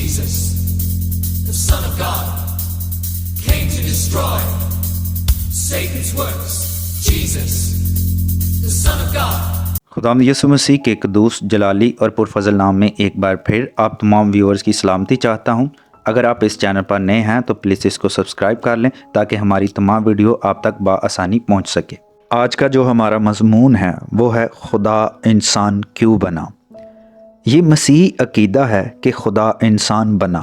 Jesus, the Son of God, came to destroy Satan's works. Jesus, the Son of God. खुदावंद यीशु मसीह के कदूस जलाली और पुरफजल नाम में एक बार फिर आप तमाम व्यूअर्स की सलामती चाहता हूं। अगर आप इस चैनल पर नए हैं तो प्लीज़ इसको सब्सक्राइब कर लें ताकि हमारी तमाम वीडियो आप तक बआसानी पहुंच सके। आज का जो हमारा मज़मून है वो है खुदा इंसान क्यों बना। ये मसीही अकीदा है कि खुदा इंसान बना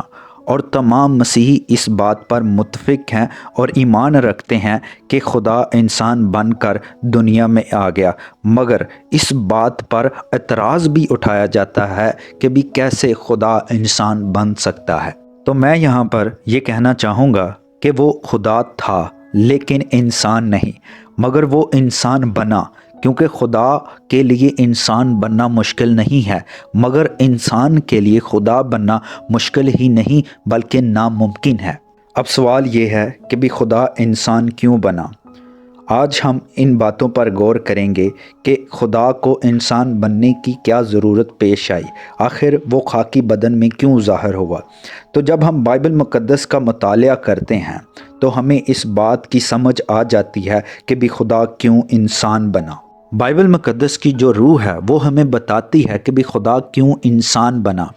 और तमाम मसीही इस बात पर मुत्तफ़िक हैं और ईमान रखते हैं कि खुदा इंसान बनकर दुनिया में आ गया, मगर इस बात पर एतराज़ भी उठाया जाता है कि भी कैसे खुदा इंसान बन सकता है। तो मैं यहाँ पर ये कहना चाहूँगा कि वो खुदा था लेकिन इंसान नहीं, मगर वो इंसान बना, क्योंकि खुदा के लिए इंसान बनना मुश्किल नहीं है, मगर इंसान के लिए खुदा बनना मुश्किल ही नहीं बल्कि नामुमकिन है। अब सवाल ये है कि भी खुदा इंसान क्यों बना। आज हम इन बातों पर गौर करेंगे कि खुदा को इंसान बनने की क्या ज़रूरत पेश आई, आखिर वो खाकी बदन में क्यों ज़ाहिर हुआ। तो जब हम बाइबल मुक़द्दस का मुतालिया करते हैं तो हमें इस बात की समझ आ जाती है कि भी खुदा क्यों इंसान बना। बाइबल मुक़द्दस की जो रूह है वो हमें बताती है कि भी खुदा क्यों इंसान बना।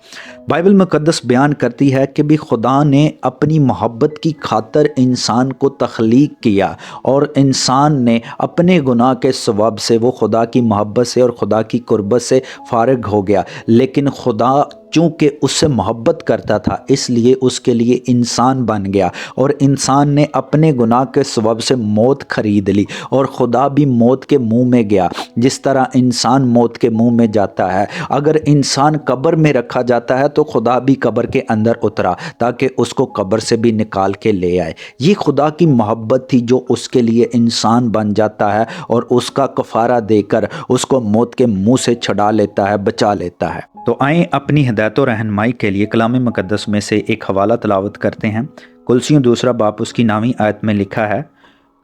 बाइबल मुक़द्दस बयान करती है कि भी खुदा ने अपनी मोहब्बत की खातिर इंसान को तख्लीक किया और इंसान ने अपने गुनाह के सवाब से वो खुदा की मोहब्बत से और खुदा की कुर्बत से फ़ारिग हो गया, लेकिन खुदा चूँकि उससे मोहब्बत करता था इसलिए उसके लिए इंसान बन गया और इंसान ने अपने गुनाह के सबब से मौत ख़रीद ली और खुदा भी मौत के मुंह में गया। जिस तरह इंसान मौत के मुंह में जाता है, अगर इंसान कब्र में रखा जाता है तो खुदा भी कब्र के अंदर उतरा ताकि उसको कब्र से भी निकाल के ले आए। ये खुदा की मोहब्बत थी जो उसके लिए इंसान बन जाता है और उसका कफ़ारा देकर उसको मौत के मुँह से छुड़ा लेता है, बचा लेता है। तो आएँ अपनी हिदायत और रहनुमाई के लिए कलाम मुक़द्दस में से एक हवाला तलावत करते हैं। कुलसियों 2 बाब उसकी 9वीं आयत में लिखा है,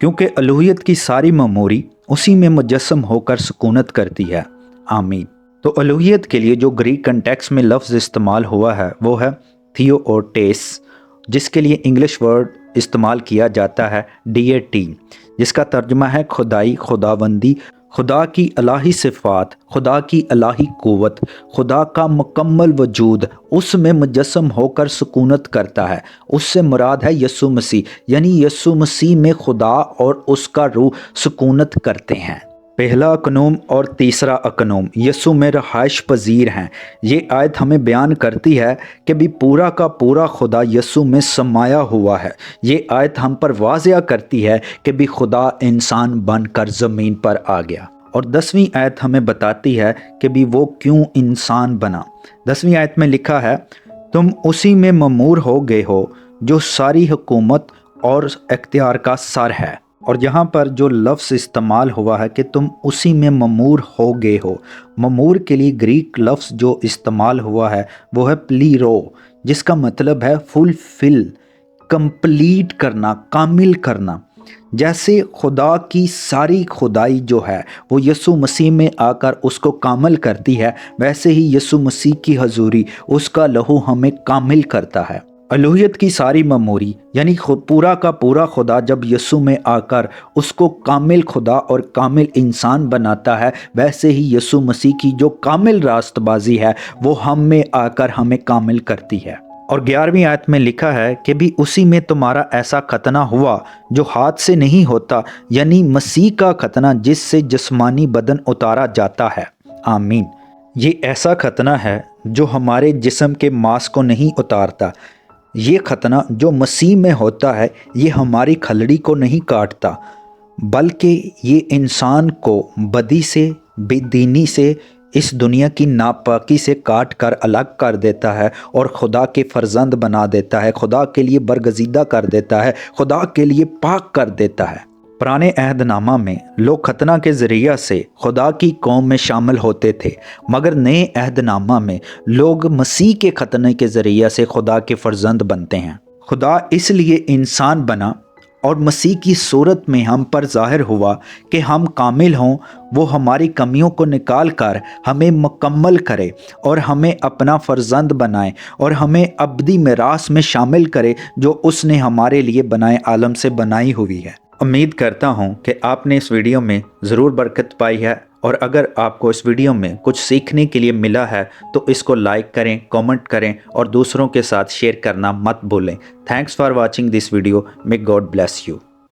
क्योंकि अलूहियत की सारी ममूरी उसी में मुजस्सम होकर सुकूनत करती है। आमीन। तो अलूहियत के लिए जो ग्रीक कंटेक्स्ट में लफ्ज़ इस्तेमाल हुआ है वो है थियोओटेस, जिसके लिए इंग्लिश वर्ड इस्तेमाल किया जाता है डीएटी, जिसका तर्जुमा है खुदाई, खुदाबंदी, खुदा की इलाही सिफ़ात, खुदा की इलाही क़ुव्वत, खुदा का मुकम्मल वजूद उसमें मुजस्सम होकर सुकूनत करता है। उससे मुराद है यीशु मसीह, यानी यीशु मसीह में खुदा और उसका रूह सुकूनत करते हैं। पहला अकनूम और तीसरा अकनूम यीशु में रहाइश पजीर हैं। ये आयत हमें बयान करती है कि भी पूरा का पूरा खुदा यीशु में समाया हुआ है। ये आयत हम पर वाज़िया करती है कि भी खुदा इंसान बनकर ज़मीन पर आ गया। और 10वीं आयत हमें बताती है कि भी वो क्यों इंसान बना। 10वीं आयत में लिखा है, तुम उसी में ममूर हो गए हो जो सारी हुकूमत और इख्तियार का सर है। और यहाँ पर जो लफ्ज़ इस्तेमाल हुआ है कि तुम उसी में ममूर हो गए हो, ममूर के लिए ग्रीक लफ्ज़ जो इस्तेमाल हुआ है वो है प्लीरो, जिसका मतलब है फुलफिल, कंप्लीट करना, कामिल करना। जैसे खुदा की सारी खुदाई जो है वो यीशु मसीह में आकर उसको कामिल करती है, वैसे ही यीशु मसीह की हजूरी, उसका लहू हमें कामिल करता है। अलूहियत की सारी ममूरी यानी पूरा का पूरा खुदा जब यीशु में आकर उसको कामिल खुदा और कामिल इंसान बनाता है, वैसे ही यीशु मसीह की जो कामिल रास्तबाजी है वो हम में आकर हमें कामिल करती है। और 11वीं आयत में लिखा है कि भी उसी में तुम्हारा ऐसा खतना हुआ जो हाथ से नहीं होता, यानी मसीह का खतना जिससे जिस्मानी बदन उतारा जाता है। आमीन। ये ऐसा खतना है जो हमारे जिस्म के मांस को नहीं उतारता। ये खतना जो मसीह में होता है ये हमारी खलड़ी को नहीं काटता, बल्कि ये इंसान को बदी से, बेदीनी से, इस दुनिया की नापाकी से काट कर अलग कर देता है और खुदा के फर्जंद बना देता है, खुदा के लिए बरगजीदा कर देता है, खुदा के लिए पाक कर देता है। पुराने अहदनामा में लोग खतना के ज़रिया से खुदा की कौम में शामिल होते थे, मगर नए अहदनामा में लोग मसीह के खतने के ज़रिया से खुदा के फर्जंद बनते हैं। खुदा इसलिए इंसान बना اور مسیح کی صورت میں ہم پر ظاہر ہوا کہ ہم کامل ہوں، وہ ہماری کمیوں کو نکال کر ہمیں مکمل کرے اور ہمیں اپنا فرزند بنائے اور ہمیں ابدی میراث میں شامل کرے جو اس نے ہمارے لیے بنائے عالم سے بنائی ہوئی ہے۔ امید کرتا ہوں کہ آپ نے اس ویڈیو میں ضرور برکت پائی ہے، اور اگر آپ کو اس ویڈیو میں کچھ سیکھنے کے لیے ملا ہے تو اس کو لائک کریں، کامنٹ کریں اور دوسروں کے ساتھ شیئر کرنا مت بھولیں۔ Thanks for watching this video. May God bless you.